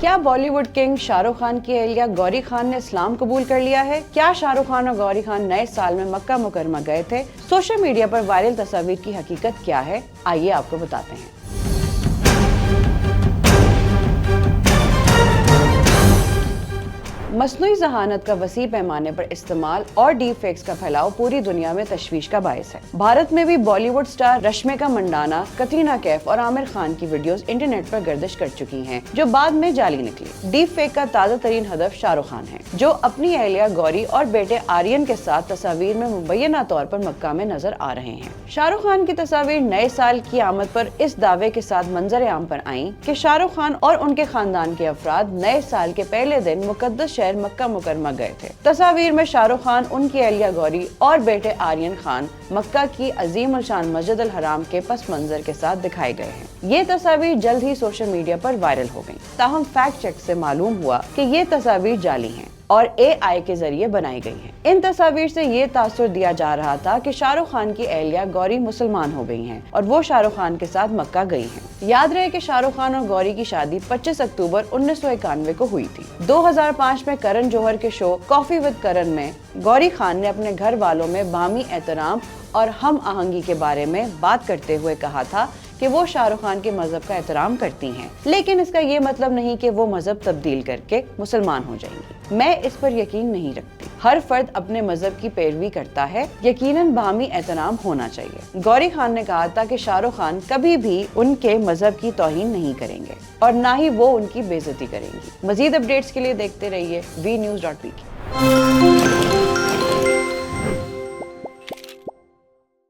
क्या बॉलीवुड किंग शाहरुख खान की अहलिया गौरी खान ने इस्लाम कबूल कर लिया है? क्या शाहरुख खान और गौरी खान नए साल में मक्का मुकरमा गए थे? सोशल मीडिया पर वायरल तस्वीर की हकीकत क्या है, आइए आपको बताते हैं। मसनूई ज़हानत का वसी पैमाने पर इस्तेमाल और डीप फेक्स का फैलाव पूरी दुनिया में तशवीश का बायस है। भारत में भी बॉलीवुड स्टार रश्मिका मंडाना, कटरीना कैफ और आमिर खान की वीडियोस इंटरनेट पर गर्दिश कर चुकी हैं, जो बाद में जाली निकली। डीप फेक का ताज़ा तरीन हदफ शाहरुख खान है, जो अपनी अहलिया गौरी और बेटे आर्यन के साथ तस्वीर में मुबैना तौर पर मक्का में नजर आ रहे हैं। शाहरुख खान की तस्वीर नए साल की आमद पर इस दावे के साथ मंजर आम पर आई कि शाहरुख खान और उनके खानदान के अफराद नए साल के पहले दिन मुकद्दस शहर मक्का मुकरमा गए थे। तस्वीर में शाहरुख खान, उनकी अहलिया गौरी और बेटे आर्यन खान मक्का की अजीम शान मस्जिद अल हराम के पस मंजर के साथ दिखाए गए हैं। ये तस्वीर जल्द ही सोशल मीडिया पर वायरल हो गई। ताहम फैक्ट चेक से मालूम हुआ कि ये तस्वीर जाली हैं और AI के जरिए बनाई गई हैं। इन तस्वीर से ये तासुर दिया जा रहा था कि शाहरुख खान की अहलिया गौरी मुसलमान हो गई हैं और वो शाहरुख खान के साथ मक्का गई हैं। याद रहे कि शाहरुख खान और गौरी की शादी 25 अक्टूबर 1991 को हुई थी। 2005 में करण जौहर के शो कॉफी विद करण में गौरी खान ने अपने घर वालों में बामी एहतराम और हम आहंगी के बारे में बात करते हुए कहा था कि वो शाहरुख खान के मजहब का एहतराम करती हैं, लेकिन इसका ये मतलब नहीं कि वो मजहब तब्दील करके मुसलमान हो जाएंगी। मैं इस पर यकीन नहीं रखती। हर फर्द अपने मजहब की पैरवी करता है, यकीनन बामी एहतराम होना चाहिए। गौरी खान ने कहा था कि शाहरुख खान कभी भी उनके मजहब की तौहीन नहीं करेंगे और ना ही वो उनकी बेइज्जती करेंगी। मजीद अपडेट्स के लिए देखते रहिए VNews.pk।